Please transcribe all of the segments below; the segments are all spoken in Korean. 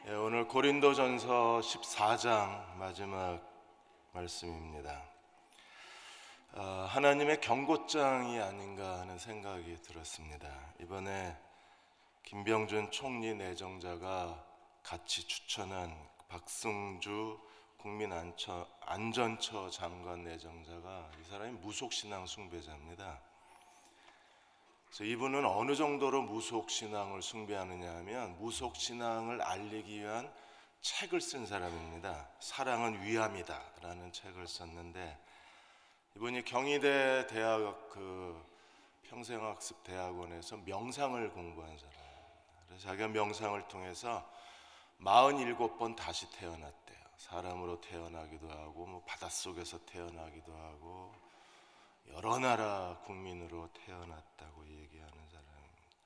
오늘 고린도전서 14장 마지막 말씀입니다. 하나님의 경고장이 아닌가 하는 생각이 들었습니다. 이번에 김병준 총리 내정자가 같이 추천한 박승주 국민안전처 장관 내정자가 이 사람이 무속신앙 숭배자입니다. 그래서 이분은 어느 정도로 무속신앙을 숭배하느냐 하면 무속신앙을 알리기 위한 책을 쓴 사람입니다. 사랑은 위암이다 라는 책을 썼는데, 이분이 경희대 대학 평생학습 대학원에서 명상을 공부한 사람이에요. 그래서 자기가 명상을 통해서 47번 다시 태어났대요. 사람으로 태어나기도 하고 바닷속에서 태어나기도 하고 여러 나라 국민으로 태어났다고 얘기하는 사람입니다.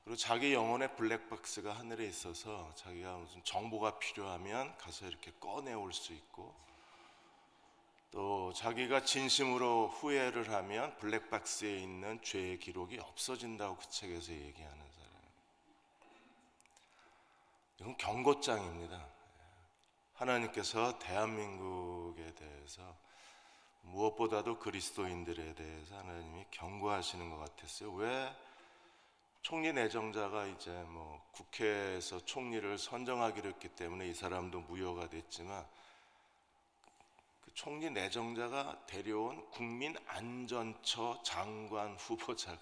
그리고 자기 영혼의 블랙박스가 하늘에 있어서 자기가 무슨 정보가 필요하면 가서 이렇게 꺼내올 수 있고, 또 자기가 진심으로 후회를 하면 블랙박스에 있는 죄의 기록이 없어진다고 그 책에서 얘기하는 사람입니다. 이건 경고장입니다. 하나님께서 대한민국에 대해서 무엇보다도 그리스도인들에 대해서 하나님이 경고하시는 것 같았어요. 왜 총리 내정자가 이제 국회에서 총리를 선정하기로 했기 때문에 이 사람도 무효가 됐지만, 그 총리 내정자가 데려온 국민안전처 장관 후보자가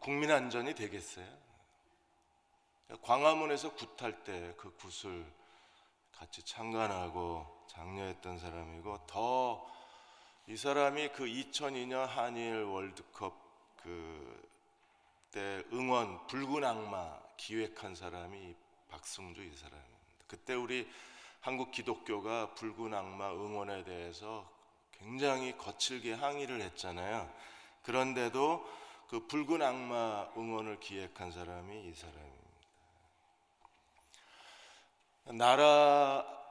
국민안전이 되겠어요? 광화문에서 굿할 때 그 굿을 같이 참관하고 장려했던 사람이고, 더 이 사람이 그 2002년 한일 월드컵 그때 응원 붉은 악마 기획한 사람이 박승주 이 사람입니다. 그때 우리 한국 기독교가 붉은 악마 응원에 대해서 굉장히 거칠게 항의를 했잖아요. 그런데도 그 붉은 악마 응원을 기획한 사람이 이 사람입니다. 나라가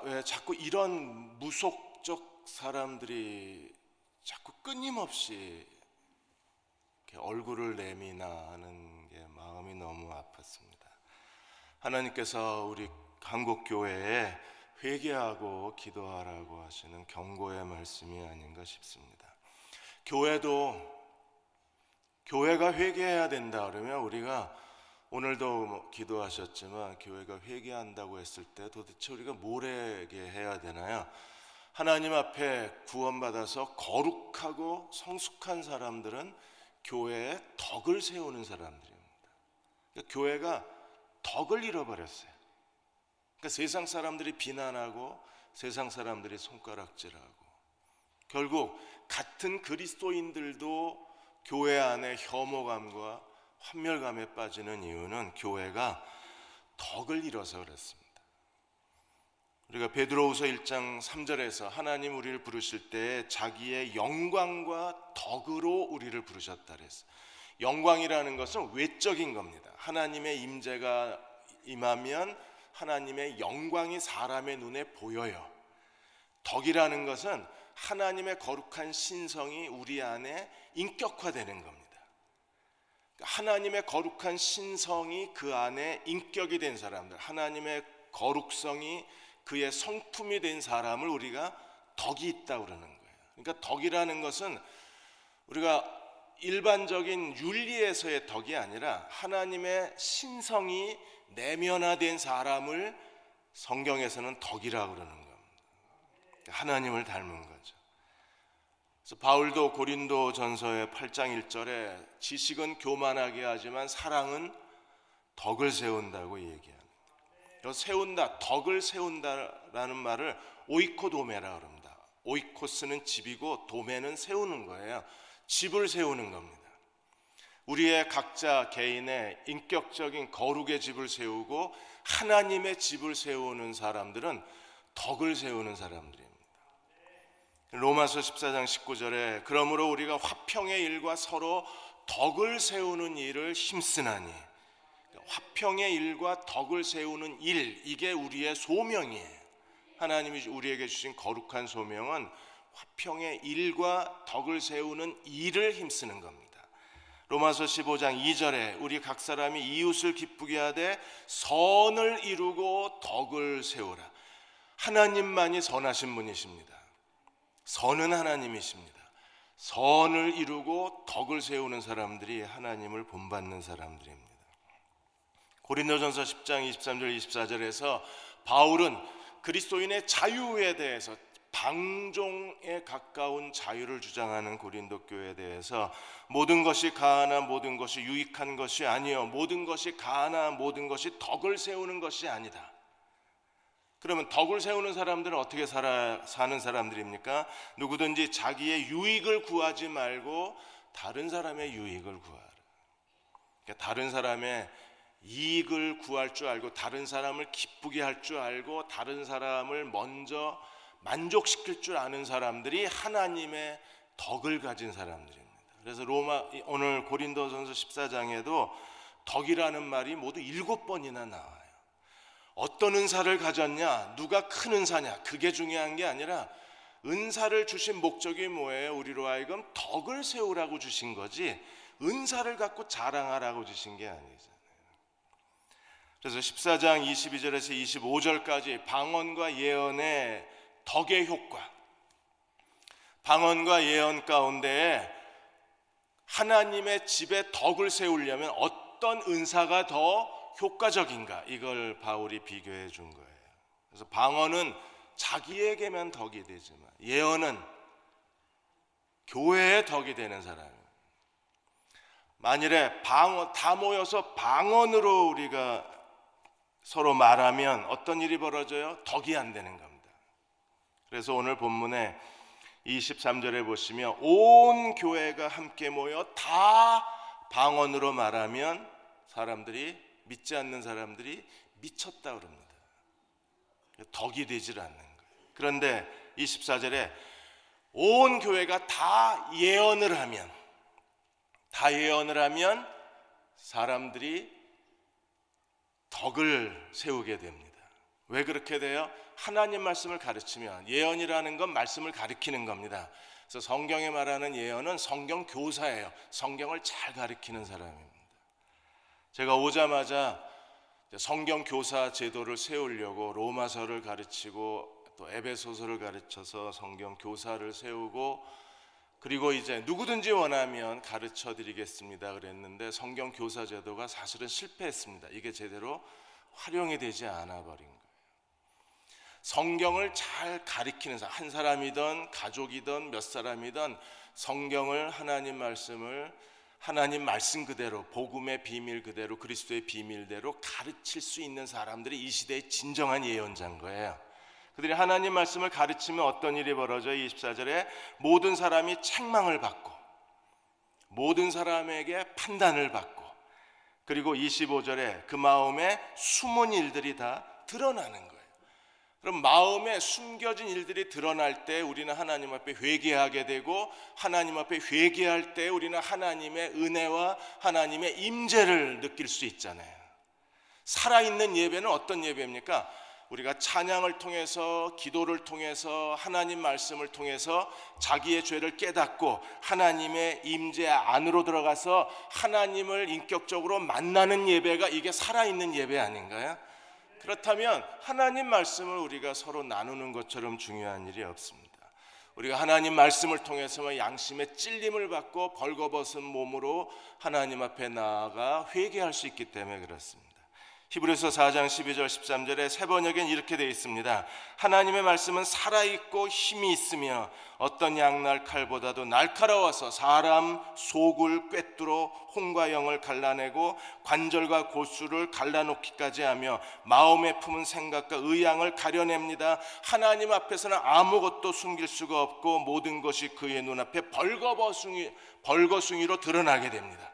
왜 자꾸 이런 무속적 사람들이 자꾸 끊임없이 이렇게 얼굴을 내미나 하는 게 마음이 너무 아팠습니다. 하나님께서 우리 한국 교회에 회개하고 기도하라고 하시는 경고의 말씀이 아닌가 싶습니다. 교회가 회개해야 된다 그러면, 우리가 오늘도 기도하셨지만 교회가 회개한다고 했을 때 도대체 우리가 뭐라게 해야 되나요? 하나님 앞에 구원받아서 거룩하고 성숙한 사람들은 교회에 덕을 세우는 사람들입니다. 그러니까 교회가 덕을 잃어버렸어요. 그러니까 세상 사람들이 비난하고 세상 사람들이 손가락질하고, 결국 같은 그리스도인들도 교회 안에 혐오감과 환멸감에 빠지는 이유는 교회가 덕을 잃어서 그렇습니다. 우리가 베드로후서 1장 3절에서 하나님 우리를 부르실 때 자기의 영광과 덕으로 우리를 부르셨다 그랬어요. 영광이라는 것은 외적인 겁니다. 하나님의 임재가 임하면 하나님의 영광이 사람의 눈에 보여요. 덕이라는 것은 하나님의 거룩한 신성이 우리 안에 인격화되는 겁니다. 하나님의 거룩한 신성이 그 안에 인격이 된 사람들, 하나님의 거룩성이 그의 성품이 된 사람을 우리가 덕이 있다고 그러는 거예요. 그러니까 덕이라는 것은 우리가 일반적인 윤리에서의 덕이 아니라 하나님의 신성이 내면화된 사람을 성경에서는 덕이라고 그러는 겁니다. 하나님을 닮은 거죠. 그래서 바울도 고린도 전서의 8장 1절에 지식은 교만하게 하지만 사랑은 덕을 세운다고 얘기합니다. 세운다, 덕을 세운다라는 말을 오이코도메라 그럽니다. 오이코스는 집이고 도메는 세우는 거예요. 집을 세우는 겁니다. 우리의 각자 개인의 인격적인 거룩의 집을 세우고 하나님의 집을 세우는 사람들은 덕을 세우는 사람들입니다. 로마서 14장 19절에 그러므로 우리가 화평의 일과 서로 덕을 세우는 일을 힘쓰나니, 화평의 일과 덕을 세우는 일, 이게 우리의 소명이에요. 하나님이 우리에게 주신 거룩한 소명은 화평의 일과 덕을 세우는 일을 힘쓰는 겁니다. 로마서 15장 2절에 우리 각 사람이 이웃을 기쁘게 하되 선을 이루고 덕을 세우라. 하나님만이 선하신 분이십니다. 선은 하나님이십니다. 선을 이루고 덕을 세우는 사람들이 하나님을 본받는 사람들입니다. 고린도전서 10장 23절 24절에서 바울은 그리스도인의 자유에 대해서, 방종에 가까운 자유를 주장하는 고린도 교회에 대해서 모든 것이 가한한 모든 것이 유익한 것이 아니요 모든 것이 가한한 모든 것이 덕을 세우는 것이 아니다. 그러면 덕을 세우는 사람들은 어떻게 사는 사람들입니까? 누구든지 자기의 유익을 구하지 말고 다른 사람의 유익을 구하라. 그러니까 다른 사람의 이익을 구할 줄 알고, 다른 사람을 기쁘게 할 줄 알고, 다른 사람을 먼저 만족시킬 줄 아는 사람들이 하나님의 덕을 가진 사람들입니다. 그래서 오늘 고린도전서 14장에도 덕이라는 말이 모두 7번이나 나와요. 어떤 은사를 가졌냐, 누가 큰 은사냐, 그게 중요한 게 아니라 은사를 주신 목적이 뭐예요? 우리로 하여금 덕을 세우라고 주신 거지 은사를 갖고 자랑하라고 주신 게 아니잖아요. 그래서 14장 22절에서 25절까지 방언과 예언의 덕의 효과, 방언과 예언 가운데 하나님의 집에 덕을 세우려면 어떤 은사가 더 효과적인가, 이걸 바울이 비교해 준 거예요. 그래서 방언은 자기에게만 덕이 되지만 예언은 교회에 덕이 되는 사람이에요. 만일에 다 모여서 방언으로 우리가 서로 말하면 어떤 일이 벌어져요? 덕이 안 되는 겁니다. 그래서 오늘 본문에 23절에 보시면 온 교회가 함께 모여 다 방언으로 말하면 믿지 않는 사람들이 미쳤다 그럽니다. 덕이 되질 않는 거예요. 그런데 24절에 온 교회가 다 예언을 하면 사람들이 덕을 세우게 됩니다. 왜 그렇게 돼요? 하나님 말씀을 가르치면, 예언이라는 건 말씀을 가르치는 겁니다. 그래서 성경에 말하는 예언은 성경 교사예요. 성경을 잘 가르치는 사람입니다. 제가 오자마자 성경 교사 제도를 세우려고 로마서를 가르치고 또 에베소서를 가르쳐서 성경 교사를 세우고, 그리고 이제 누구든지 원하면 가르쳐 드리겠습니다 그랬는데 성경 교사 제도가 사실은 실패했습니다. 이게 제대로 활용이 되지 않아 버린 거예요. 성경을 잘 가르치는 사람, 한 사람이든 가족이든 몇 사람이든 성경을, 하나님 말씀을 하나님 말씀 그대로, 복음의 비밀 그대로, 그리스도의 비밀대로 가르칠 수 있는 사람들이 이 시대의 진정한 예언자인 거예요. 그들이 하나님 말씀을 가르치면 어떤 일이 벌어져요? 24절에 모든 사람이 책망을 받고, 모든 사람에게 판단을 받고, 그리고 25절에 그 마음에 숨은 일들이 다 드러나는 거예요. 그럼 마음에 숨겨진 일들이 드러날 때 우리는 하나님 앞에 회개하게 되고, 하나님 앞에 회개할 때 우리는 하나님의 은혜와 하나님의 임재를 느낄 수 있잖아요. 살아있는 예배는 어떤 예배입니까? 우리가 찬양을 통해서, 기도를 통해서, 하나님 말씀을 통해서 자기의 죄를 깨닫고 하나님의 임재 안으로 들어가서 하나님을 인격적으로 만나는 예배가, 이게 살아있는 예배 아닌가요? 그렇다면 하나님 말씀을 우리가 서로 나누는 것처럼 중요한 일이 없습니다. 우리가 하나님 말씀을 통해서 양심의 찔림을 받고 벌거벗은 몸으로 하나님 앞에 나아가 회개할 수 있기 때문에 그렇습니다. 히브리서 4장 12절 13절에 세 번역엔 이렇게 되어 있습니다. 하나님의 말씀은 살아있고 힘이 있으며 어떤 양날 칼보다도 날카로워서 사람 속을 꿰뚫어 혼과 영을 갈라내고 관절과 골수를 갈라놓기까지 하며 마음에 품은 생각과 의향을 가려냅니다. 하나님 앞에서는 아무것도 숨길 수가 없고 모든 것이 그의 눈앞에 벌거숭이로 드러나게 됩니다.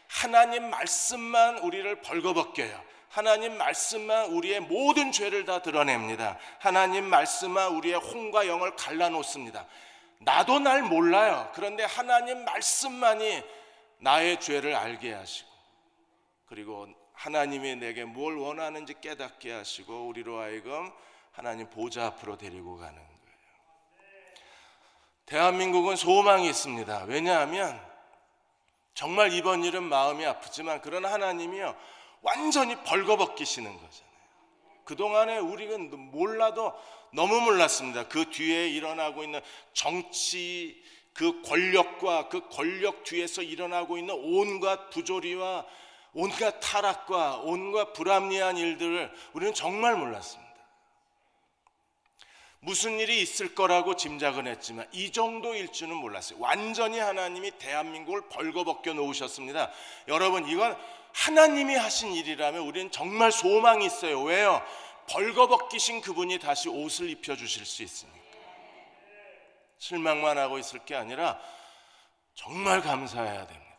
하나님 말씀만 우리를 벌거벗겨요. 하나님 말씀만 우리의 모든 죄를 다 드러냅니다. 하나님 말씀만 우리의 혼과 영을 갈라놓습니다. 나도 날 몰라요. 그런데 하나님 말씀만이 나의 죄를 알게 하시고, 그리고 하나님이 내게 뭘 원하는지 깨닫게 하시고 우리로 하여금 하나님 보좌 앞으로 데리고 가는 거예요. 대한민국은 소망이 있습니다. 왜냐하면 정말 이번 일은 마음이 아프지만 그러나 하나님이요 완전히 벌거벗기시는 거잖아요. 그동안에 우리가 몰라도 너무 몰랐습니다. 그 뒤에 일어나고 있는 정치, 그 권력과 그 권력 뒤에서 일어나고 있는 온갖 부조리와 온갖 타락과 온갖 불합리한 일들을 우리는 정말 몰랐습니다. 무슨 일이 있을 거라고 짐작은 했지만 이 정도일 줄은 몰랐어요. 완전히 하나님이 대한민국을 벌거벗겨 놓으셨습니다. 여러분, 이건 하나님이 하신 일이라면 우리는 정말 소망이 있어요. 왜요? 벌거벗기신 그분이 다시 옷을 입혀주실 수 있으니까. 실망만 하고 있을 게 아니라 정말 감사해야 됩니다.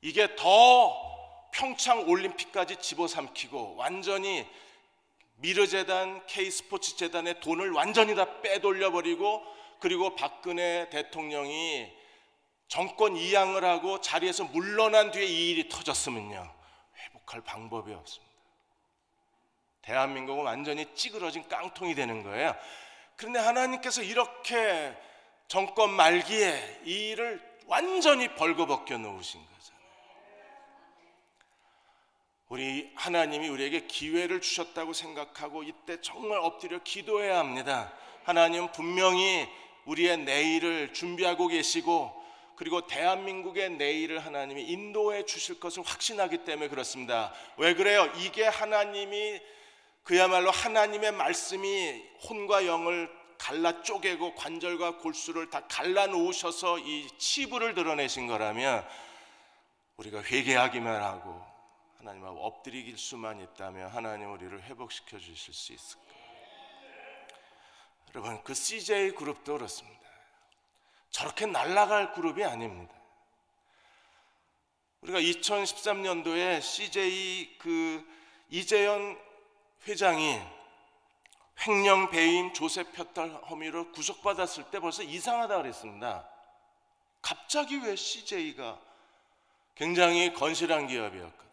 이게 더 평창 올림픽까지 집어삼키고 완전히 미르재단, K스포츠재단의 돈을 완전히 다 빼돌려버리고, 그리고 박근혜 대통령이 정권 이양을 하고 자리에서 물러난 뒤에 이 일이 터졌으면요, 회복할 방법이 없습니다. 대한민국은 완전히 찌그러진 깡통이 되는 거예요. 그런데 하나님께서 이렇게 정권 말기에 이 일을 완전히 벌거벗겨 놓으신 거잖아요. 우리 하나님이 우리에게 기회를 주셨다고 생각하고 이때 정말 엎드려 기도해야 합니다. 하나님은 분명히 우리의 내일을 준비하고 계시고, 그리고 대한민국의 내일을 하나님이 인도해 주실 것을 확신하기 때문에 그렇습니다. 왜 그래요? 이게 하나님이 그야말로 하나님의 말씀이 혼과 영을 갈라 쪼개고 관절과 골수를 다 갈라 놓으셔서 이 치부를 드러내신 거라면 우리가 회개하기만 하고 하나님 앞에 엎드릴 수만 있다면 하나님 우리를 회복시켜 주실 수 있을 거예요. 여러분, 그 CJ 그룹도 그렇습니다. 저렇게 날아갈 그룹이 아닙니다. 우리가 2013년도에 CJ 그 이재현 회장이 횡령 배임 조세 편탈 혐의로 구속받았을 때 벌써 이상하다 그랬습니다. 갑자기 왜 CJ가 굉장히 건실한 기업이었거든요.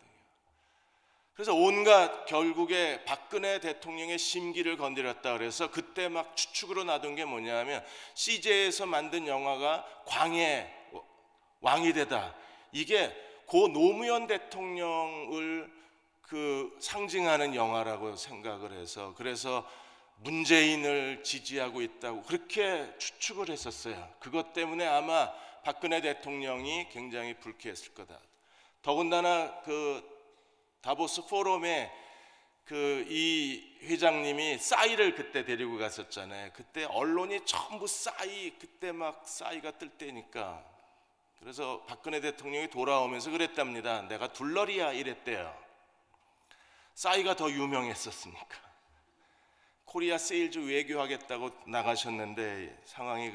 그래서 온갖 결국에 박근혜 대통령의 심기를 건드렸다 그래서 그때 막 추측으로 놔둔 게 뭐냐면 CJ에서 만든 영화가 광해 왕이 되다, 이게 고 노무현 대통령을 그 상징하는 영화라고 생각을 해서 그래서 문재인을 지지하고 있다고 그렇게 추측을 했었어요. 그것 때문에 아마 박근혜 대통령이 굉장히 불쾌했을 거다. 더군다나 그 다보스 포럼에 그 이 회장님이 싸이를 그때 데리고 갔었잖아요. 그때 언론이 전부 싸이, 그때 막 싸이가 뜰 때니까. 그래서 박근혜 대통령이 돌아오면서 그랬답니다. 내가 둘러리야 이랬대요. 싸이가 더 유명했었으니까. 코리아 세일즈 외교하겠다고 나가셨는데 상황이,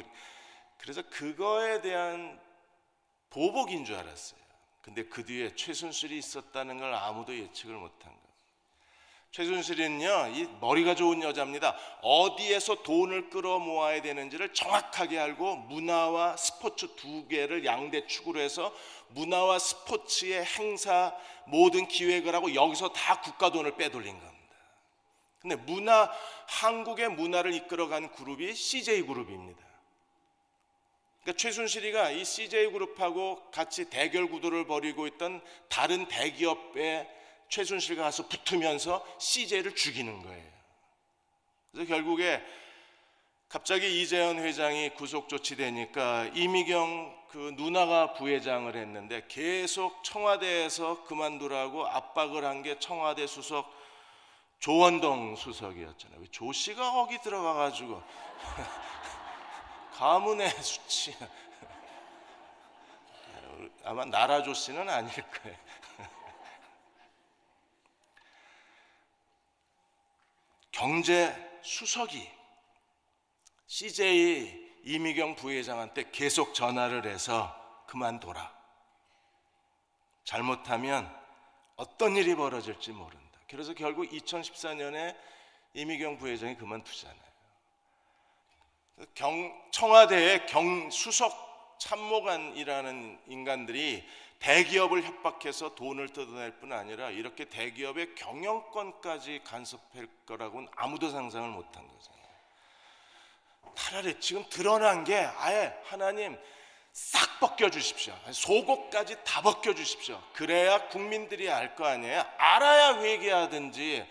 그래서 그거에 대한 보복인 줄 알았어요. 근데 그 뒤에 최순실이 있었다는 걸 아무도 예측을 못한 거예요. 최순실은요, 이 머리가 좋은 여자입니다. 어디에서 돈을 끌어 모아야 되는지를 정확하게 알고 문화와 스포츠 두 개를 양대축으로 해서 문화와 스포츠의 행사 모든 기획을 하고 여기서 다 국가 돈을 빼돌린 겁니다. 근데 한국의 문화를 이끌어가는 그룹이 CJ그룹입니다. 그러니까 최순실이가 이 CJ그룹하고 같이 대결 구도를 벌이고 있던 다른 대기업에 최순실과 가서 붙으면서 CJ를 죽이는 거예요. 그래서 결국에 갑자기 이재현 회장이 구속 조치되니까 이미경 그 누나가 부회장을 했는데 계속 청와대에서 그만두라고 압박을 한 게 청와대 수석 조원동 수석이었잖아요. 조 씨가 거기 들어가가지고 가문의 수치, 아마 나라조 씨는 아닐 거예요. 경제 수석이 CJ 이미경 부회장한테 계속 전화를 해서 그만둬라. 잘못하면 어떤 일이 벌어질지 모른다. 그래서 결국 2014년에 이미경 부회장이 그만두잖아요. 청와대의 수석 참모관이라는 인간들이 대기업을 협박해서 돈을 뜯어낼 뿐 아니라 이렇게 대기업의 경영권까지 간섭할 거라고는 아무도 상상을 못한 거잖아요. 차라리 지금 드러난 게 아예 하나님 싹 벗겨주십시오. 속옷까지 다 벗겨주십시오. 그래야 국민들이 알 거 아니에요. 알아야 회개하든지,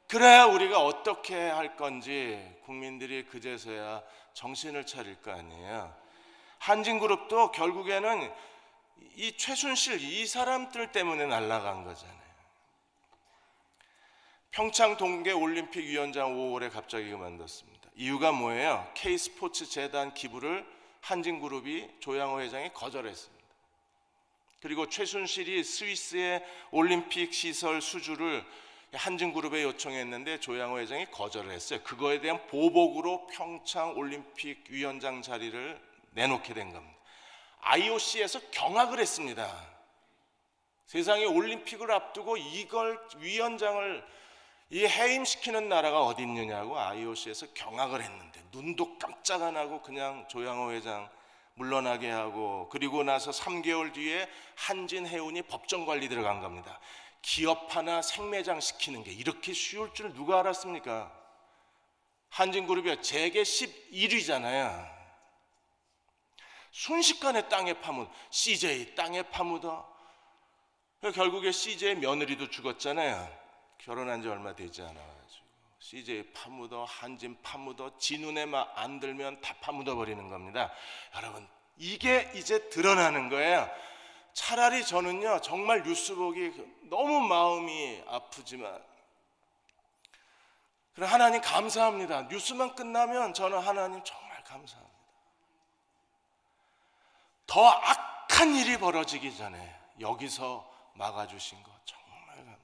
그래야 우리가 어떻게 할 건지 국민들이 그제서야 정신을 차릴 거 아니에요. 한진그룹도 결국에는 이 최순실 이 사람들 때문에 날아간 거잖아요. 평창 동계올림픽위원장 5월에 갑자기 그만뒀습니다. 이유가 뭐예요? K스포츠 재단 기부를 한진그룹이 조양호 회장이 거절했습니다. 그리고 최순실이 스위스의 올림픽 시설 수주를 한진그룹에 요청했는데 조양호 회장이 거절을 했어요. 그거에 대한 보복으로 평창 올림픽 위원장 자리를 내놓게 된 겁니다. IOC에서 경악을 했습니다. 세상에 올림픽을 앞두고 이걸 위원장을 해임시키는 나라가 어디 있느냐고 IOC에서 경악을 했는데, 눈도 깜짝 안 하고 그냥 조양호 회장 물러나게 하고, 그리고 나서 3개월 뒤에 한진해운이 법정 관리 들어간 겁니다. 기업 하나 생매장 시키는 게 이렇게 쉬울 줄 누가 알았습니까? 한진그룹이 재계 11위잖아요. 순식간에 땅에 파묻, CJ 땅에 파묻어. 결국에 CJ 며느리도 죽었잖아요. 결혼한 지 얼마 되지 않아가지고 CJ 파묻어, 한진 파묻어, 지 눈에 막 안 들면 다 파묻어 버리는 겁니다. 여러분, 이게 이제 드러나는 거예요. 차라리 저는요, 정말 뉴스 보기 너무 마음이 아프지만, 그래, 하나님 감사합니다. 뉴스만 끝나면 저는 하나님 정말 감사합니다. 더 악한 일이 벌어지기 전에 여기서 막아주신 거 정말 감사합니다.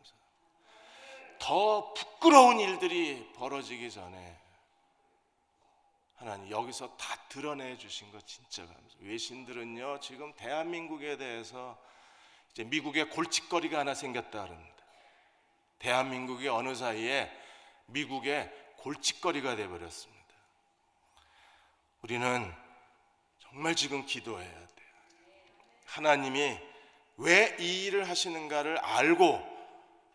더 부끄러운 일들이 벌어지기 전에 하나님 여기서 다 드러내 주신 거 진짜 감사합니다. 외신들은요, 지금 대한민국에 대해서 이제 미국의 골칫거리가 하나 생겼다 그럽니다. 대한민국이 어느 사이에 미국의 골칫거리가 되어버렸습니다. 우리는 정말 지금 기도해야 돼요. 하나님이 왜 이 일을 하시는가를 알고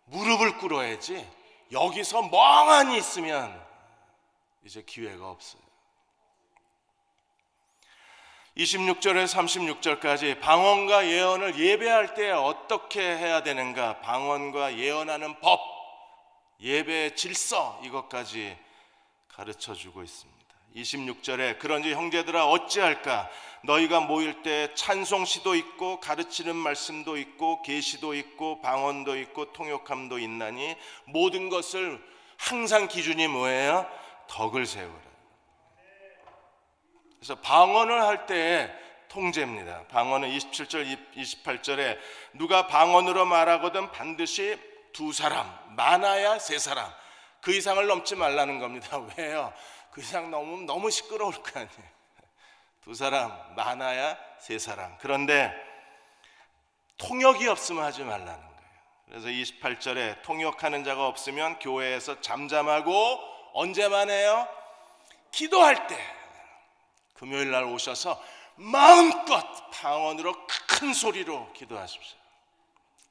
무릎을 꿇어야지, 여기서 멍하니 있으면 이제 기회가 없어요. 26절에서 36절까지 방언과 예언을 예배할 때 어떻게 해야 되는가, 방언과 예언하는 법, 예배의 질서, 이것까지 가르쳐주고 있습니다. 26절에 그런지 형제들아 어찌할까, 너희가 모일 때 찬송시도 있고 가르치는 말씀도 있고 계시도 있고 방언도 있고 통역함도 있나니 모든 것을 항상 기준이 뭐예요? 덕을 세우라. 그래서 방언을 할 때 통제입니다. 방언은 27절 28절에 누가 방언으로 말하거든 반드시 2사람, 많아야 3사람, 그 이상을 넘지 말라는 겁니다. 왜요? 그 이상 넘으면 너무 시끄러울 거 아니에요. 2사람, 많아야 3사람. 그런데 통역이 없으면 하지 말라는 거예요. 그래서 28절에 통역하는 자가 없으면 교회에서 잠잠하고 언제만 해요? 기도할 때, 금요일 날 오셔서 마음껏 방언으로 큰 소리로 기도하십시오.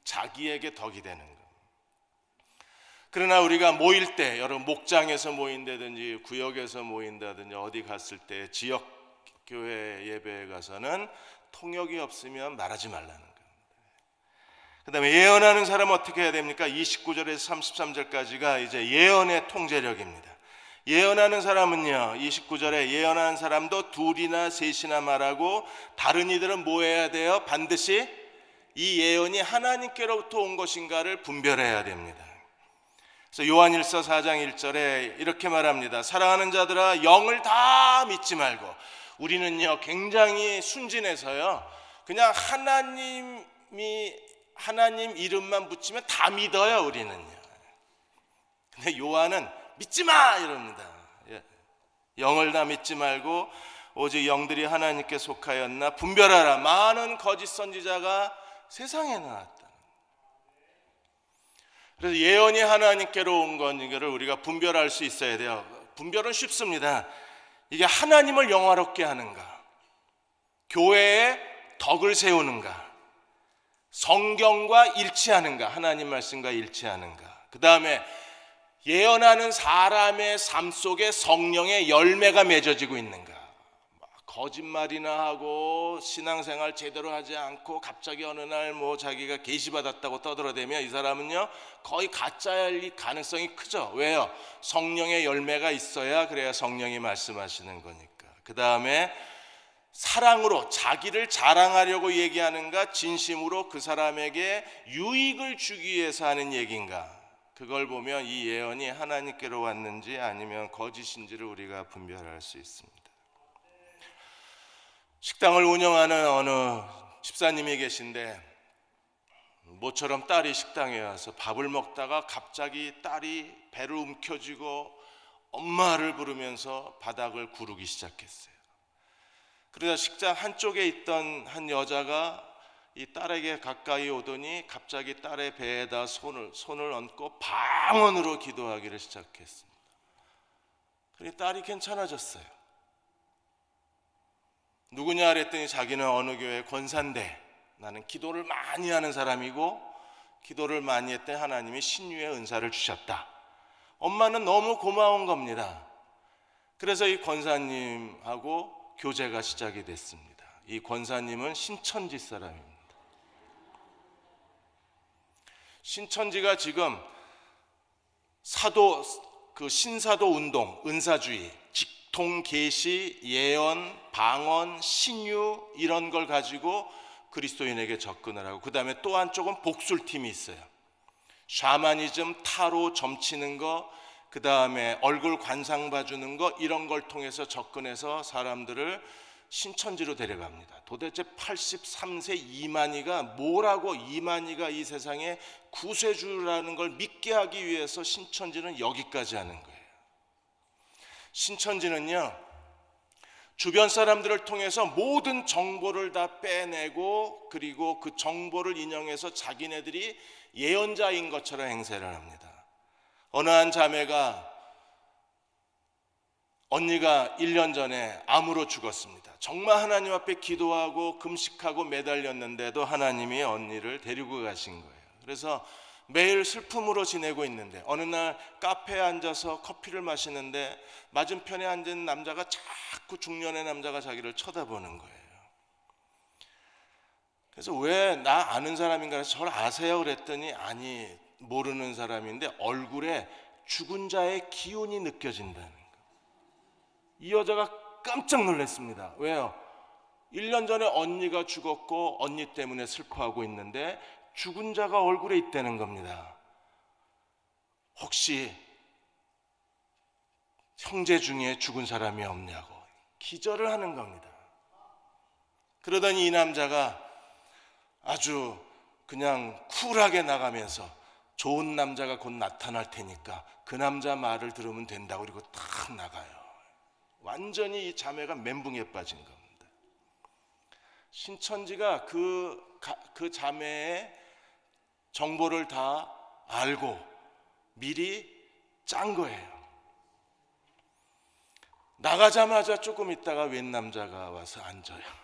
자기에게 덕이 되는 거예요. 그러나 우리가 모일 때, 여러분 목장에서 모인다든지 구역에서 모인다든지 어디 갔을 때 지역 교회 예배에 가서는 통역이 없으면 말하지 말라는 겁니다. 그 다음에 예언하는 사람은 어떻게 해야 됩니까? 29절에서 33절까지가 이제 예언의 통제력입니다. 예언하는 사람은요, 29절에 예언하는 사람도 2이나 3이나 말하고, 다른 이들은 뭐 해야 돼요? 반드시 이 예언이 하나님께로부터 온 것인가를 분별해야 됩니다. 그래서 요한일서 4장 1절에 이렇게 말합니다. 사랑하는 자들아, 영을 다 믿지 말고. 우리는요, 굉장히 순진해서요, 그냥 하나님 이름만 붙이면 다 믿어요, 우리는요. 근데 요한은 믿지 마! 이럽니다. 영을 다 믿지 말고 오직 영들이 하나님께 속하였나 분별하라. 많은 거짓 선지자가 세상에 나왔다. 그래서 예언이 하나님께로 온 것을 우리가 분별할 수 있어야 돼요. 분별은 쉽습니다. 이게 하나님을 영화롭게 하는가, 교회에 덕을 세우는가, 성경과 일치하는가, 하나님 말씀과 일치하는가, 그 다음에 예언하는 사람의 삶 속에 성령의 열매가 맺어지고 있는가. 거짓말이나 하고 신앙생활 제대로 하지 않고 갑자기 어느 날 뭐 자기가 계시받았다고 떠들어대면 이 사람은요 거의 가짜일 가능성이 크죠. 왜요? 성령의 열매가 있어야 그래야 성령이 말씀하시는 거니까. 그 다음에 사랑으로 자기를 자랑하려고 얘기하는가, 진심으로 그 사람에게 유익을 주기 위해서 하는 얘기인가, 그걸 보면 이 예언이 하나님께로 왔는지 아니면 거짓인지를 우리가 분별할 수 있습니다. 식당을 운영하는 어느 집사님이 계신데 모처럼 딸이 식당에 와서 밥을 먹다가 갑자기 딸이 배를 움켜쥐고 엄마를 부르면서 바닥을 구르기 시작했어요. 그러자 식당 한쪽에 있던 한 여자가 이 딸에게 가까이 오더니 갑자기 딸의 배에다 손을 얹고 방언으로 기도하기를 시작했습니다. 그러니 딸이 괜찮아졌어요. 누구냐 그랬더니 자기는 어느 교회 권사인데 나는 기도를 많이 하는 사람이고 기도를 많이 했더니 하나님이 신유의 은사를 주셨다. 엄마는 너무 고마운 겁니다. 그래서 이 권사님하고 교제가 시작이 됐습니다. 이 권사님은 신천지 사람입니다. 신천지가 지금 신사도 운동, 은사주의, 직통, 계시, 예언, 방언, 신유 이런 걸 가지고 그리스도인에게 접근을 하고, 그 다음에 또 한쪽은 복술팀이 있어요. 샤머니즘, 타로, 점치는 거, 그 다음에 얼굴 관상 봐주는 거, 이런 걸 통해서 접근해서 사람들을 신천지로 데려갑니다. 도대체 83세 이만희가 뭐라고, 이만희가 이 세상에 구세주라는 걸 믿게 하기 위해서 신천지는 여기까지 하는 거예요. 신천지는요 주변 사람들을 통해서 모든 정보를 다 빼내고, 그리고 그 정보를 인용해서 자기네들이 예언자인 것처럼 행세를 합니다. 어느 한 자매가, 언니가 1년 전에 암으로 죽었습니다. 정말 하나님 앞에 기도하고 금식하고 매달렸는데도 하나님이 언니를 데리고 가신 거예요. 그래서 매일 슬픔으로 지내고 있는데 어느 날 카페에 앉아서 커피를 마시는데 맞은편에 앉은 남자가, 자꾸 중년의 남자가 자기를 쳐다보는 거예요. 그래서 왜 나 아는 사람인가 해서 저를 아세요? 그랬더니 아니, 모르는 사람인데 얼굴에 죽은 자의 기운이 느껴진다는 거예요. 이 여자가 깜짝 놀랐습니다. 왜요? 1년 전에 언니가 죽었고 언니 때문에 슬퍼하고 있는데 죽은 자가 얼굴에 있다는 겁니다. 혹시 형제 중에 죽은 사람이 없냐고 기절을 하는 겁니다. 그러더니 이 남자가 아주 그냥 쿨하게 나가면서 좋은 남자가 곧 나타날 테니까 그 남자 말을 들으면 된다고, 그리고 탁 나가요. 완전히 이 자매가 멘붕에 빠진 겁니다. 신천지가 그 자매의 정보를 다 알고 미리 짠 거예요. 나가자마자 조금 있다가 웬 남자가 와서 앉아요.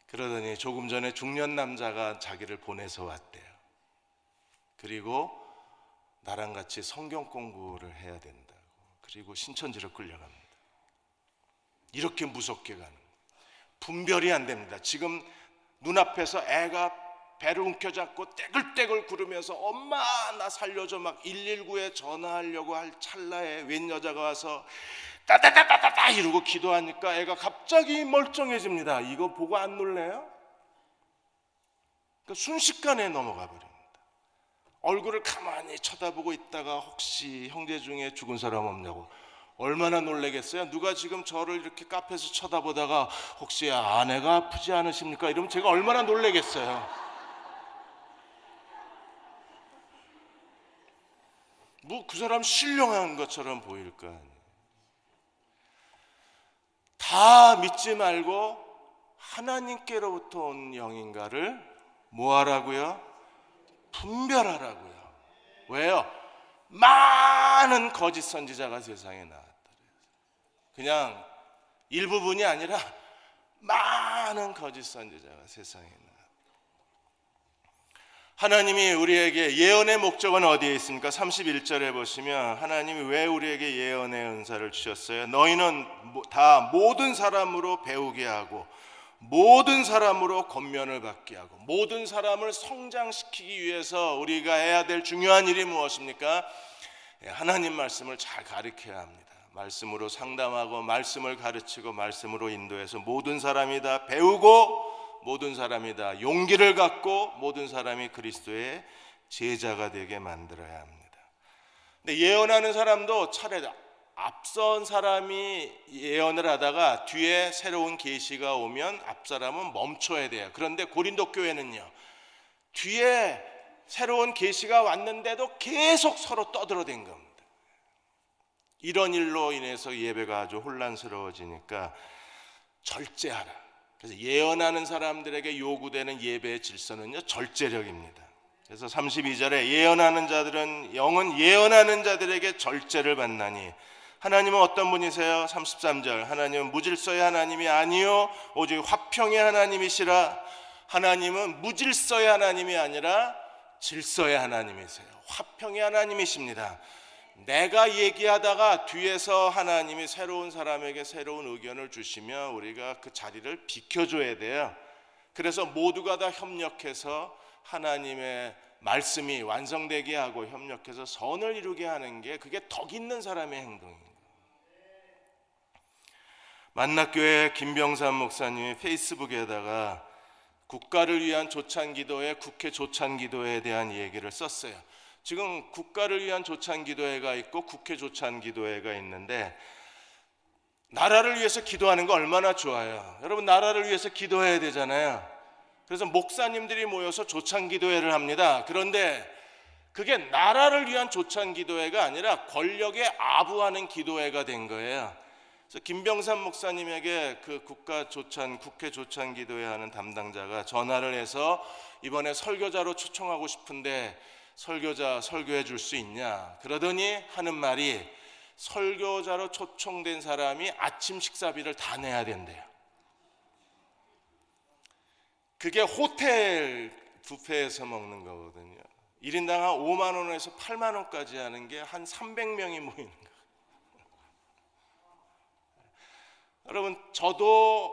그러더니 조금 전에 중년 남자가 자기를 보내서 왔대요. 그리고 나랑 같이 성경 공부를 해야 된다고. 그리고 신천지로 끌려갑니다. 이렇게 무섭게 가는, 분별이 안 됩니다. 지금 눈앞에서 애가 배를 움켜잡고 떼글떼글 구르면서 엄마 나 살려줘 막 119에 전화하려고 할 찰나에 웬 여자가 와서 따다다다다다 이러고 기도하니까 애가 갑자기 멀쩡해집니다. 이거 보고 안 놀래요? 그러니까 순식간에 넘어가 버립니다. 얼굴을 가만히 쳐다보고 있다가 혹시 형제 중에 죽은 사람 없냐고, 얼마나 놀라겠어요? 누가 지금 저를 이렇게 카페에서 쳐다보다가 혹시 아내가 아프지 않으십니까? 이러면 제가 얼마나 놀라겠어요? 뭐 그 사람 신령한 것처럼 보일 거 아니에요. 다 믿지 말고 하나님께로부터 온 영인가를 뭐 하라고요? 분별하라고요. 왜요? 많은 거짓 선지자가 세상에 나왔다. 그냥 일부분이 아니라 많은 거짓 선지자가 세상에 나왔다. 하나님이 우리에게 예언의 목적은 어디에 있습니까? 31절에 보시면 하나님이 왜 우리에게 예언의 은사를 주셨어요? 너희는 다 모든 사람으로 배우게 하고 모든 사람으로 권면을 받게 하고 모든 사람을 성장시키기 위해서 우리가 해야 될 중요한 일이 무엇입니까? 하나님 말씀을 잘 가르쳐야 합니다. 말씀으로 상담하고 말씀을 가르치고 말씀으로 인도해서 모든 사람이 다 배우고 모든 사람이 다 용기를 갖고 모든 사람이 그리스도의 제자가 되게 만들어야 합니다. 근데 예언하는 사람도 차례 앞선 사람이 예언을 하다가 뒤에 새로운 계시가 오면 앞 사람은 멈춰야 돼요. 그런데 고린도 교회는요, 뒤에 새로운 계시가 왔는데도 계속 서로 떠들어댄 겁니다. 이런 일로 인해서 예배가 아주 혼란스러워지니까 절제하라. 그래서 예언하는 사람들에게 요구되는 예배의 질서는요, 절제력입니다. 그래서 32절에 예언하는 자들은 영은 예언하는 자들에게 절제를 받나니 하나님은 어떤 분이세요? 33절 하나님은 무질서의 하나님이 아니요 오직 화평의 하나님이시라. 하나님은 무질서의 하나님이 아니라 질서의 하나님이세요. 화평의 하나님이십니다. 내가 얘기하다가 뒤에서 하나님이 새로운 사람에게 새로운 의견을 주시면 우리가 그 자리를 비켜줘야 돼요. 그래서 모두가 다 협력해서 하나님의 말씀이 완성되게 하고 협력해서 선을 이루게 하는 게 그게 덕 있는 사람의 행동입니다. 만락교회 김병삼 목사님이 페이스북에다가 국가를 위한 조찬기도회, 국회 조찬기도회에 대한 얘기를 썼어요. 지금 국가를 위한 조찬기도회가 있고 국회 조찬기도회가 있는데 나라를 위해서 기도하는 거 얼마나 좋아요. 여러분 나라를 위해서 기도해야 되잖아요. 그래서 목사님들이 모여서 조찬기도회를 합니다. 그런데 그게 나라를 위한 조찬기도회가 아니라 권력에 아부하는 기도회가 된 거예요. 그래서 김병삼 목사님에게 그 국회 조찬기도회 하는 담당자가 전화를 해서 이번에 설교자로 초청하고 싶은데 설교자 설교해 줄 수 있냐? 그러더니 하는 말이 설교자로 초청된 사람이 아침 식사비를 다 내야 된대요. 그게 호텔 뷔페에서 먹는 거거든요. 1인당 한 5만 원에서 8만 원까지 하는 게 한 300명이 모이는 거예요. 여러분 저도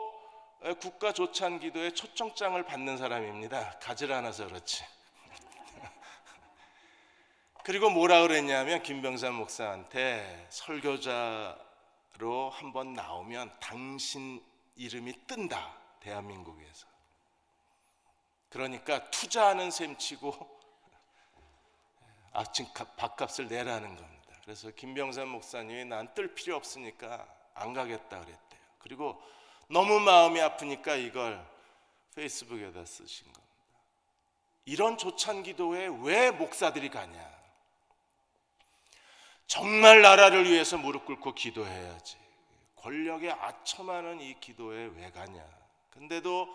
국가조찬기도에 초청장을 받는 사람입니다. 가지를 않아서 그렇지. 그리고 뭐라 그랬냐면 김병삼 목사한테 설교자로 한번 나오면 당신 이름이 뜬다 대한민국에서. 그러니까 투자하는 셈 치고 아침 밥값을 내라는 겁니다. 그래서 김병삼 목사님이 난 뜰 필요 없으니까 안 가겠다 그랬대요. 그리고 너무 마음이 아프니까 이걸 페이스북에다 쓰신 겁니다. 이런 조찬기도에 왜 목사들이 가냐? 정말 나라를 위해서 무릎 꿇고 기도해야지. 권력에 아첨하는 이 기도에 왜 가냐? 근데도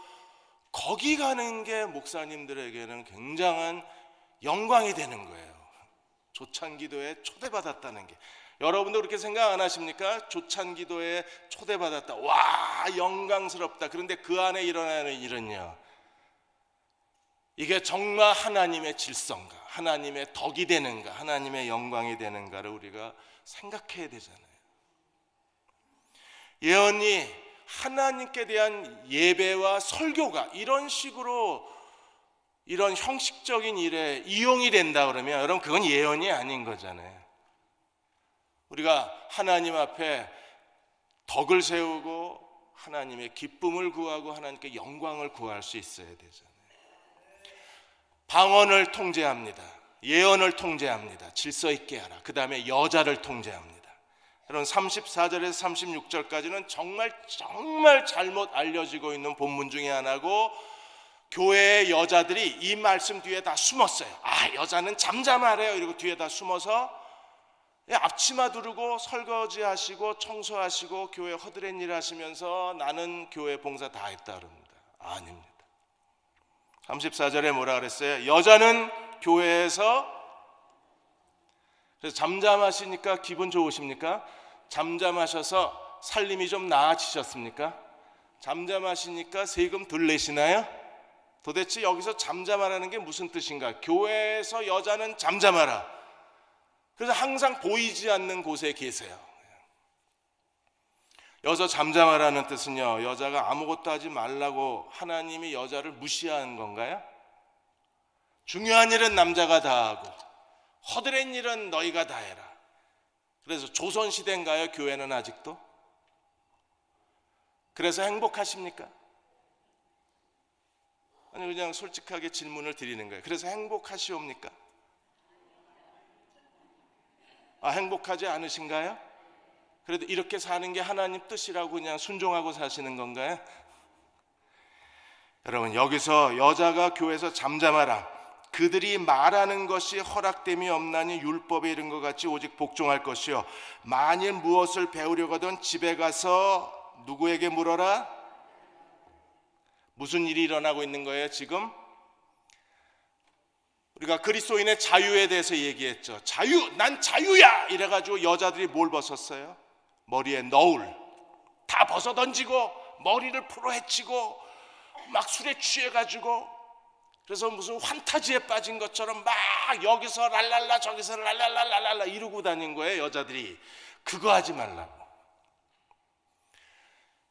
거기 가는 게 목사님들에게는 굉장한 영광이 되는 거예요. 조찬기도에 초대받았다는 게. 여러분도 그렇게 생각 안 하십니까? 조찬기도에 초대받았다. 와, 영광스럽다. 그런데 그 안에 일어나는 일은요, 이게 정말 하나님의 질서인가, 하나님의 덕이 되는가, 하나님의 영광이 되는가를 우리가 생각해야 되잖아요. 예언이 하나님께 대한 예배와 설교가 이런 식으로 이런 형식적인 일에 이용이 된다 그러면 여러분 그건 예언이 아닌 거잖아요. 우리가 하나님 앞에 덕을 세우고 하나님의 기쁨을 구하고 하나님께 영광을 구할 수 있어야 되잖아요. 방언을 통제합니다. 예언을 통제합니다. 질서 있게 하라. 그 다음에 여자를 통제합니다. 여러분 34절에서 36절까지는 정말 잘못 알려지고 있는 본문 중에 하나고, 교회의 여자들이 이 말씀 뒤에 다 숨었어요. 아, 여자는 잠잠하래요. 이러고 뒤에 다 숨어서 앞치마 두르고 설거지 하시고 청소하시고 교회 허드렛 일 하시면서 나는 교회 봉사 다 했다 그럽니다. 아닙니다. 34절에 뭐라 그랬어요? 여자는 교회에서, 그래서 잠잠하시니까 기분 좋으십니까? 잠잠하셔서 살림이 좀 나아지셨습니까? 잠잠하시니까 세금 덜 내시나요? 도대체 여기서 잠잠하라는 게 무슨 뜻인가? 교회에서 여자는 잠잠하라. 그래서 항상 보이지 않는 곳에 계세요. 여기서 잠잠하라는 뜻은요, 여자가 아무것도 하지 말라고 하나님이 여자를 무시하는 건가요? 중요한 일은 남자가 다 하고 허드렛 일은 너희가 다 해라. 그래서 조선시대인가요? 교회는 아직도? 그래서 행복하십니까? 아니, 그냥 솔직하게 질문을 드리는 거예요. 그래서 행복하시옵니까? 행복하지 않으신가요? 그래도 이렇게 사는 게 하나님 뜻이라고 그냥 순종하고 사시는 건가요? 여러분, 여기서 여자가 교회에서 잠잠하라, 그들이 말하는 것이 허락됨이 없나니 율법에 이른 것 같이 오직 복종할 것이요, 만일 무엇을 배우려거든 집에 가서 누구에게 물어라? 무슨 일이 일어나고 있는 거예요 지금? 우리가 그리스도인의 자유에 대해서 얘기했죠. 자유, 난 자유야! 이래가지고 여자들이 뭘 벗었어요? 머리에 너울 다 벗어던지고 머리를 풀어헤치고 막 술에 취해가지고, 그래서 무슨 환타지에 빠진 것처럼 막 여기서 랄랄라 저기서 랄랄랄랄라 이러고 다닌 거예요 여자들이. 그거 하지 말라고.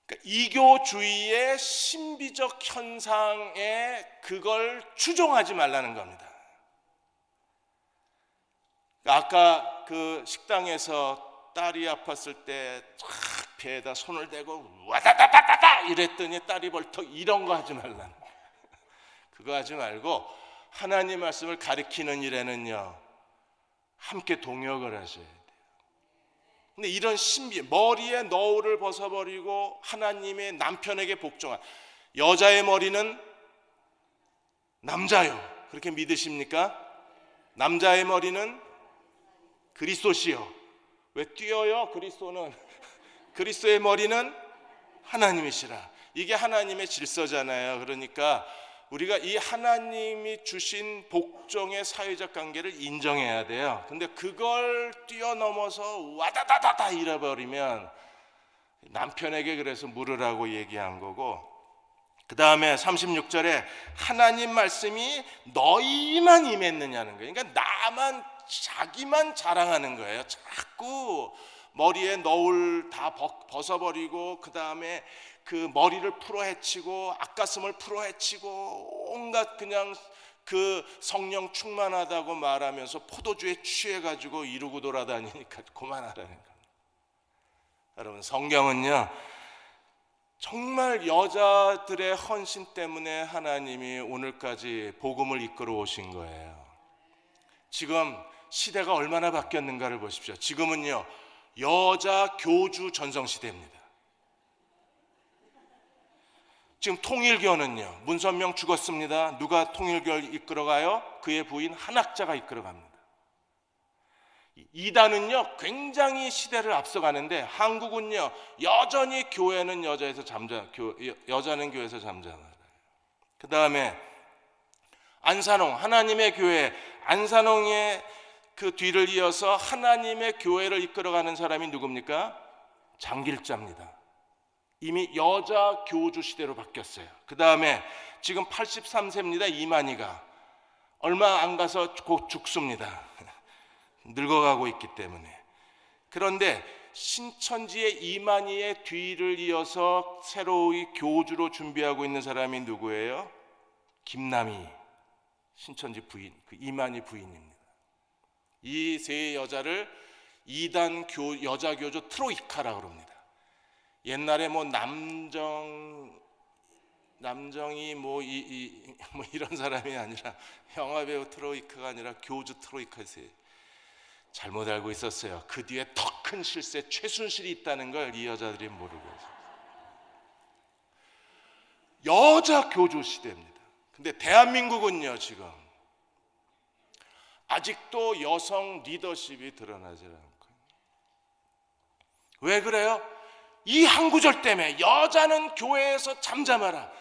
그러니까 이교주의의 신비적 현상에 그걸 추종하지 말라는 겁니다. 아까 그 식당에서 딸이 아팠을 때 배에다 손을 대고 와다다다다다 이랬더니 딸이 벌떡, 이런 거 하지 말라는 거예요. 그거 하지 말고 하나님 말씀을 가르치는 일에는요 함께 동역을 하셔야 돼요. 근데 이런 신비, 머리에 너울을 벗어버리고 하나님의 남편에게 복종한, 여자의 머리는 남자요, 그렇게 믿으십니까? 남자의 머리는 그리스도시요. 왜 뛰어요? 그리스도는 그리스도의 머리는 하나님이시라. 이게 하나님의 질서잖아요. 그러니까 우리가 이 하나님이 주신 복종의 사회적 관계를 인정해야 돼요. 근데 그걸 뛰어넘어서 와다다다다 잃어버리면 남편에게 그래서 물으라고 얘기한 거고, 그 다음에 36절에 하나님 말씀이 너희만 임했느냐는 거예요. 그러니까 나만, 자기만 자랑하는 거예요. 자꾸 머리에 너울 다 벗어버리고 그 다음에 그 머리를 풀어헤치고 앞가슴을 풀어헤치고 온갖 그냥 그 성령 충만하다고 말하면서 포도주에 취해가지고 이러고 돌아다니니까 그만하라는 겁니다. 여러분, 성경은요 정말 여자들의 헌신 때문에 하나님이 오늘까지 복음을 이끌어 오신 거예요. 지금 시대가 얼마나 바뀌었는가를 보십시오. 지금은요 여자 교주 전성시대입니다. 지금 통일교는요, 문선명 죽었습니다. 누가 통일교를 이끌어가요? 그의 부인 한학자가 이끌어갑니다. 이단은요 굉장히 시대를 앞서가는데 한국은요 여전히 교회는 여자는 교회에서 잠잠하라. 그 다음에 안산홍, 하나님의 교회, 안산홍의 그 뒤를 이어서 하나님의 교회를 이끌어가는 사람이 누굽니까? 장길자입니다. 이미 여자 교주 시대로 바뀌었어요. 그 다음에 지금 83세입니다. 이만희가 얼마 안 가서 곧 죽습니다. 늙어가고 있기 때문에. 그런데 신천지의 이만희의 뒤를 이어서 새로이 교주로 준비하고 있는 사람이 누구예요? 김남희, 신천지 부인, 그 이만희 부인입니다. 이 세 여자를 이단 여자 교주 트로이카라고 합니다. 옛날에 뭐 남정이 뭐 이런 사람이 아니라, 영화배우 트로이카가 아니라 교주 트로이카세요. 잘못 알고 있었어요. 그 뒤에 더 큰 실세 최순실이 있다는 걸 이 여자들이 모르고 있어요. 여자 교주 시대입니다. 근데 대한민국은요 지금 아직도 여성 리더십이 드러나지 않고. 왜 그래요? 이 한 구절 때문에. 여자는 교회에서 잠잠하라.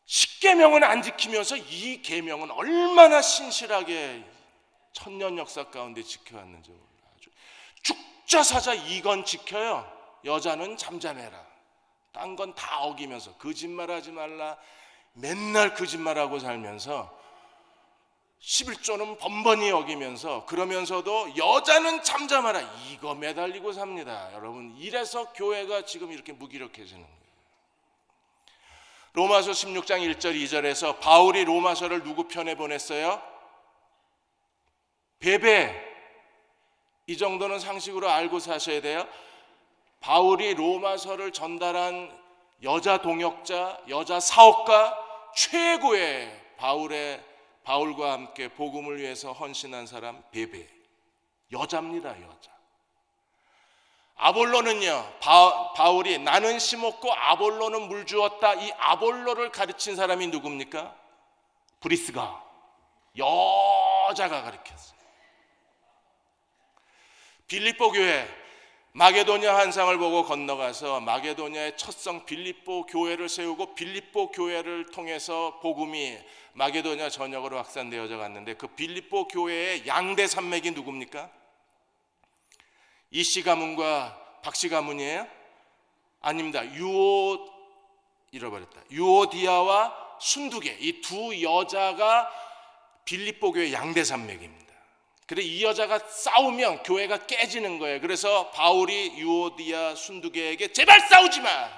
10계명은 안 지키면서 이 계명은 얼마나 신실하게 천년 역사 가운데 지켜왔는지 몰라. 아주 죽자사자 이건 지켜요. 여자는 잠잠해라. 딴 건 다 어기면서 거짓말하지 말라, 맨날 거짓말하고 살면서 11조는 번번이 어기면서 그러면서도 여자는 잠잠하라 이거 매달리고 삽니다. 여러분, 이래서 교회가 지금 이렇게 무기력해지는 거예요. 로마서 16장 1절 2절에서 바울이 로마서를 누구 편에 보냈어요? 베베. 이 정도는 상식으로 알고 사셔야 돼요. 바울이 로마서를 전달한 여자 동역자, 여자 사업가 최고의 바울과 함께 복음을 위해서 헌신한 사람 베베. 여자입니다, 여자. 아볼로는요, 바울이 나는 심었고 아볼로는 물 주었다. 이 아볼로를 가르친 사람이 누굽니까? 브리스가. 여자가 가르쳤어요. 빌립보 교회, 마게도냐 환상을 보고 건너가서 마게도냐의 첫성 빌립보 교회를 세우고 빌립보 교회를 통해서 복음이 마게도냐 전역으로 확산되어져 갔는데 그 빌립보 교회의 양대 산맥이 누굽니까? 이씨 가문과 박씨 가문이에요? 아닙니다. 유오디아와 순두계, 이 두 여자가 빌립보 교회 양대 산맥입니다. 그래, 이 여자가 싸우면 교회가 깨지는 거예요. 그래서 바울이 유오디아 순두계에게 제발 싸우지 마.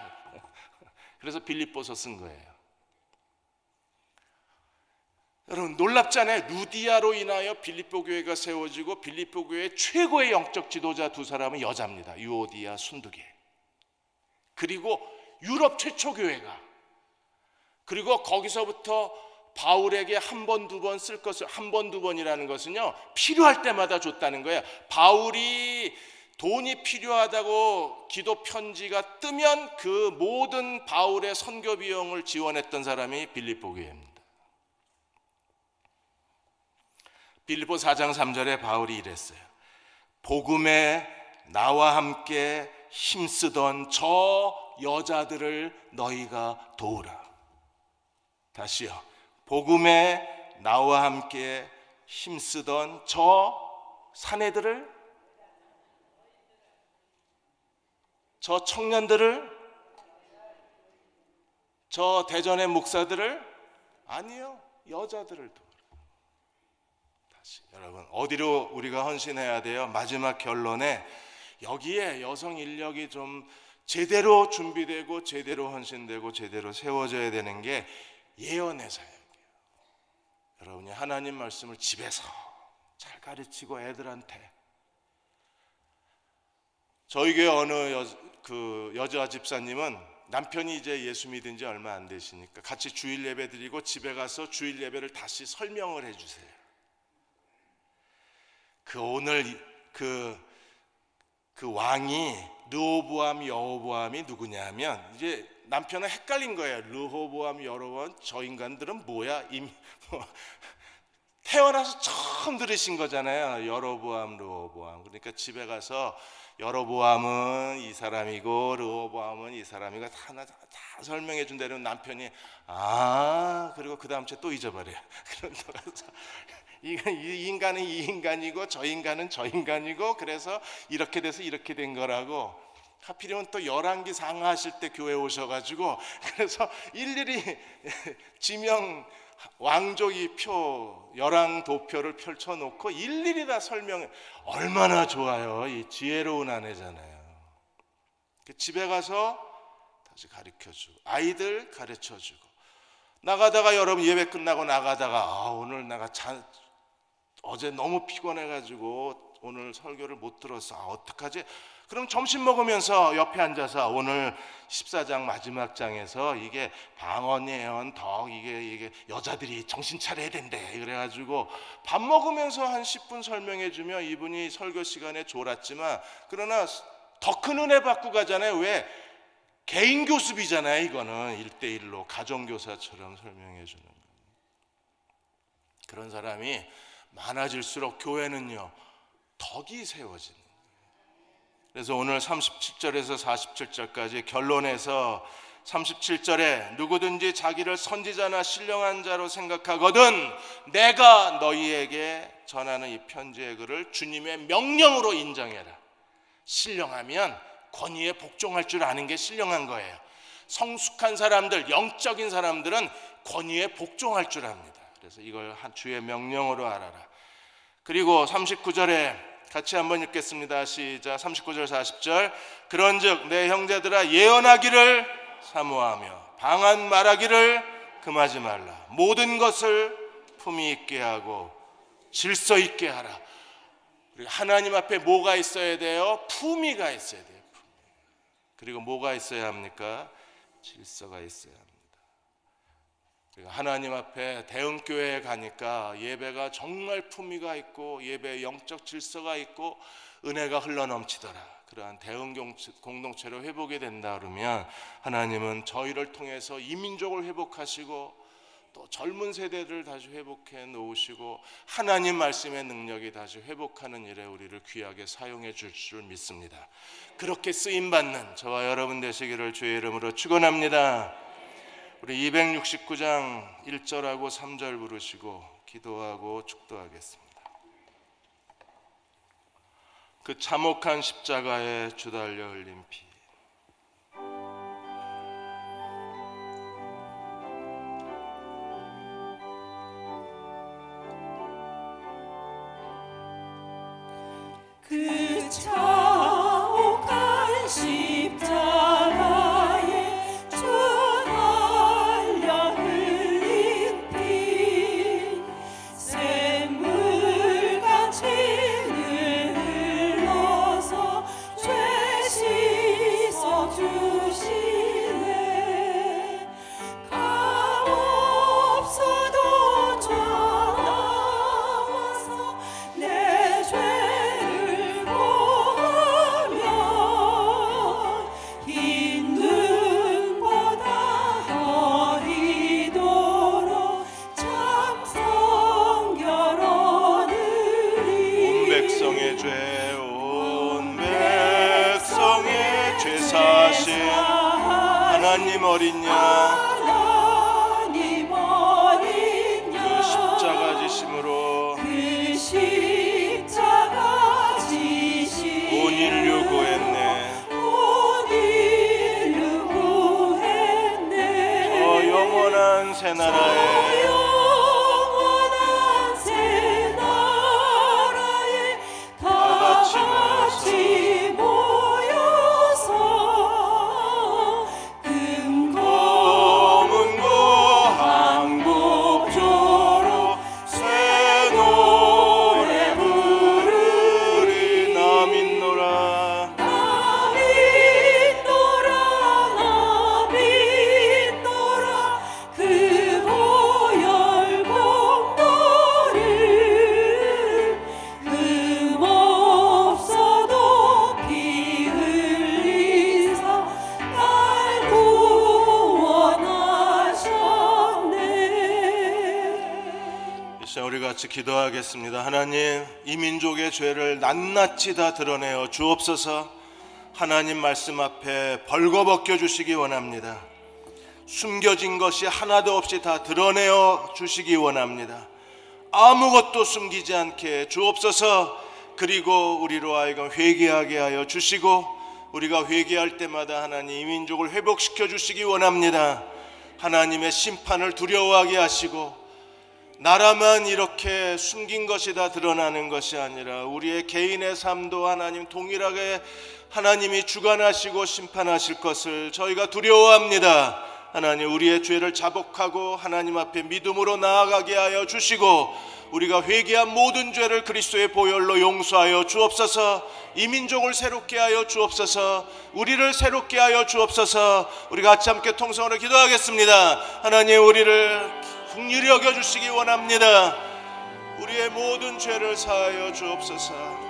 그래서 빌립보서 쓴 거예요. 여러분, 놀랍잖아요. 루디아로 인하여 빌립보 교회가 세워지고 빌립보 교회의 최고의 영적 지도자 두 사람은 여자입니다. 유오디아 순두계. 그리고 유럽 최초 교회가, 그리고 거기서부터 바울에게 한 번, 두 번 쓸 것을, 한 번, 두 번이라는 것은요, 필요할 때마다 줬다는 거예요. 바울이 돈이 필요하다고 기도 편지가 뜨면 그 모든 바울의 선교 비용을 지원했던 사람이 빌립보 교회입니다. 빌립보 4장 3절에 바울이 이랬어요. 복음에 나와 함께 힘쓰던 저 여자들을 너희가 도우라. 다시요. 복음에 나와 함께 힘쓰던 저 사내들을, 저 청년들을, 저 대전의 목사들을, 아니요, 여자들을 도우라. 다시, 여러분, 어디로 우리가 헌신해야 돼요? 마지막 결론에 여기에 여성 인력이 좀 제대로 준비되고 제대로 헌신되고 제대로 세워져야 되는 게 예언의 사역이에요. 여러분이 하나님 말씀을 집에서 잘 가르치고 애들한테, 저희 교회 어느 여자 집사님은 남편이 이제 예수 믿은 지 얼마 안 되시니까 같이 주일 예배 드리고 집에 가서 주일 예배를 다시 설명을 해주세요. 오늘 그 왕이 르호보암 여호보암이 누구냐면, 이제 남편은 헷갈린 거예요. 르호보암 여호보암, 저 인간들은 뭐야? 태어나서 처음 들으신 거잖아요. 여로보암, 르호보암. 그러니까 집에 가서 여로보암은 이 사람이고 르호보암은 이 사람이고 다 설명해 준다면 남편이 그리고 그 다음 주에 또 잊어버려요. 그럼 또 가서 이 인간은 이 인간이고 저 인간은 저 인간이고 그래서 이렇게 돼서 이렇게 된 거라고. 하필이면 또 열왕기 상하하실 때 교회 오셔가지고 그래서 일일이 지명 왕족이 표, 열왕 도표를 펼쳐놓고 일일이 다 설명해. 얼마나 좋아요. 이 지혜로운 아내잖아요. 집에 가서 다시 가르쳐주고 아이들 가르쳐주고, 나가다가 여러분 예배 끝나고 나가다가 오늘 내가 어제 너무 피곤해가지고 오늘 설교를 못 들었어. 어떡하지? 그럼 점심 먹으면서 옆에 앉아서 오늘 14장 마지막 장에서 이게 방언 예언 이게 여자들이 정신 차려야 된대. 그래가지고 밥 먹으면서 한 10분 설명해 주면 이분이 설교 시간에 졸았지만, 그러나 더 큰 은혜 받고 가잖아요. 왜? 개인 교습이잖아요. 이거는 1대1로 가정교사처럼 설명해 주는 거예요. 그런 사람이 많아질수록 교회는요 덕이 세워지는 거예요. 그래서 오늘 37절에서 47절까지 결론에서 37절에 누구든지 자기를 선지자나 신령한 자로 생각하거든 내가 너희에게 전하는 이 편지의 글을 주님의 명령으로 인정해라. 신령하면 권위에 복종할 줄 아는 게 신령한 거예요. 성숙한 사람들, 영적인 사람들은 권위에 복종할 줄 압니다. 그래서 이걸 주의 명령으로 알아라. 그리고 39절에 같이 한번 읽겠습니다. 시작. 39절 40절. 그런즉 내 형제들아 예언하기를 사모하며 방한 말하기를 금하지 말라. 모든 것을 품위 있게 하고 질서 있게 하라. 하나님 앞에 뭐가 있어야 돼요? 품위가 있어야 돼요. 그리고 뭐가 있어야 합니까? 질서가 있어야 합니다. 그리고 하나님 앞에 대흥교회에 가니까 예배가 정말 품위가 있고 예배의 영적 질서가 있고 은혜가 흘러넘치더라. 그러한 대흥 공동체로 회복이 된다 그러면 하나님은 저희를 통해서 이민족을 회복하시고 또 젊은 세대를 다시 회복해 놓으시고 하나님 말씀의 능력이 다시 회복하는 일에 우리를 귀하게 사용해 줄 줄 믿습니다. 그렇게 쓰임받는 저와 여러분 되시기를 주의 이름으로 축원합니다. 우리 269장 1절하고 3절 부르시고 기도하고 축도하겠습니다. 그 참혹한 십자가에 주달려 흘린 피, 그 참혹한 십자가에 주달려 흘린 피, 샘물같이 흘러서 죄 씻어 주시네. 값없어도 나와서 내 죄를 보하며 흰 눈보다 더 이도록 참 성결 얻으리. 온 백성의 죄 사하신 하나님 어린 양 하나님 어린 양 그 십자가 지심으로 그 십자가 지심 온 인류 구했네. 온 인류 구했네. 저 영원한 새 나라에 영원한 새 나라에 다 같이 모여서 금검은고 한곡조로 새 노래 부르리. 나 믿노라. 나 믿노라 나 믿노라 그 보혈 공로를 흠없어도 피 흘리사 날 구원하셨네. 이 시간 우리 같이 기도하겠습니다. 하나님, 이 민족의 죄를 낱낱이 다 드러내어 주옵소서. 하나님 말씀 앞에 벌거벗겨 주시기 원합니다. 숨겨진 것이 하나도 없이 다 드러내어 주시기 원합니다. 아무것도 숨기지 않게 주옵소서. 그리고 우리로 하여금 회개하게 하여 주시고 우리가 회개할 때마다 하나님 이 민족을 회복시켜 주시기 원합니다. 하나님의 심판을 두려워하게 하시고 나라만 이렇게 숨긴 것이 다 드러나는 것이 아니라 우리의 개인의 삶도 하나님 동일하게 하나님이 주관하시고 심판하실 것을 저희가 두려워합니다. 하나님 우리의 죄를 자복하고 하나님 앞에 믿음으로 나아가게 하여 주시고 우리가 회개한 모든 죄를 그리스도의 보혈로 용서하여 주옵소서. 이 민족을 새롭게 하여 주옵소서. 우리를 새롭게 하여 주옵소서. 우리 같이 함께 통성으로 기도하겠습니다. 하나님 우리를 긍휼히 여겨주시기 원합니다. 우리의 모든 죄를 사하여 주옵소서.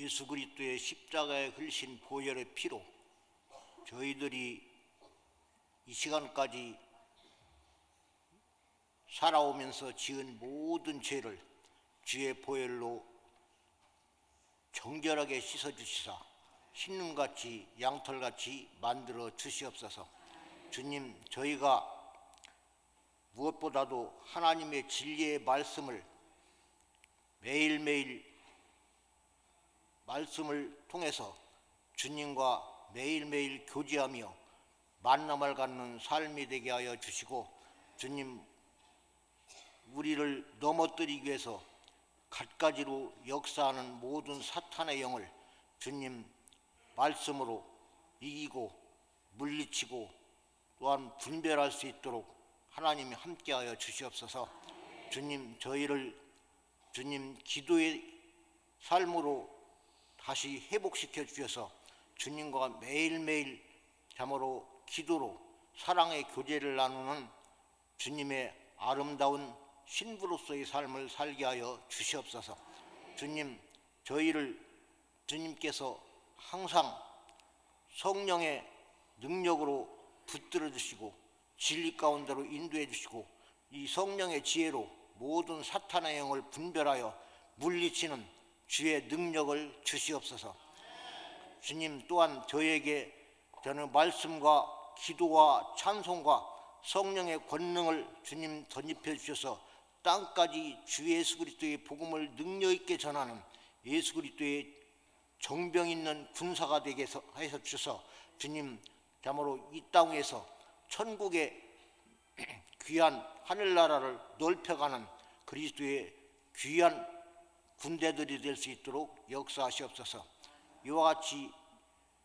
예수 그리스도의 십자가에 흘리신 보혈의 피로 저희들이 이 시간까지 살아오면서 지은 모든 죄를 주의 보혈로 정결하게 씻어주시사 신눈같이 양털같이 만들어 주시옵소서. 주님, 저희가 무엇보다도 하나님의 진리의 말씀을 매일매일 말씀을 통해서 주님과 매일매일 교제하며 만남을 갖는 삶이 되게 하여 주시고, 주님, 우리를 넘어뜨리기 위해서 갖가지로 역사하는 모든 사탄의 영을 주님 말씀으로 이기고 물리치고 또한 분별할 수 있도록 하나님이 함께하여 주시옵소서. 주님, 저희를 주님 기도의 삶으로 다시 회복시켜 주셔서 주님과 매일매일 참으로 기도로 사랑의 교제를 나누는 주님의 아름다운 신부로서의 삶을 살게 하여 주시옵소서. 주님, 저희를 주님께서 항상 성령의 능력으로 붙들어 주시고 진리 가운데로 인도해 주시고 이 성령의 지혜로 모든 사탄의 영을 분별하여 물리치는 주의 능력을 주시옵소서. 주님, 또한 저에게 저는 말씀과 기도와 찬송과 성령의 권능을 주님 덧입혀 주셔서 땅까지 주 예수 그리스도의 복음을 능력 있게 전하는 예수 그리스도의 정병 있는 군사가 되게 하셔 주셔서 주님, 참으로 이 땅에서 천국의 귀한 하늘나라를 넓혀가는 그리스도의 귀한 군대들이 될 수 있도록 역사하시옵소서. 이와 같이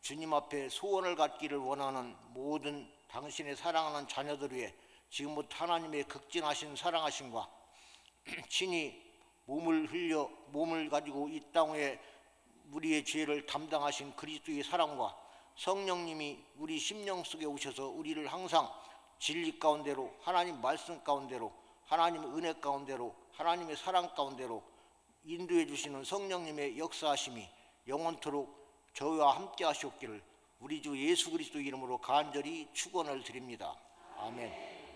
주님 앞에 소원을 갖기를 원하는 모든 당신의 사랑하는 자녀들 위해 지금부터 하나님의 극진하신 사랑하심과 친히 몸을 가지고 이 땅에 우리의 죄를 담당하신 그리스도의 사랑과 성령님이 우리 심령 속에 오셔서 우리를 항상 진리 가운데로, 하나님 말씀 가운데로, 하나님의 은혜 가운데로, 하나님의 사랑 가운데로 인도해 주시는 성령님의 역사하심이 영원토록 저희와 함께 하시옵기를 우리 주 예수 그리스도 이름으로 간절히 축원을 드립니다. 아멘.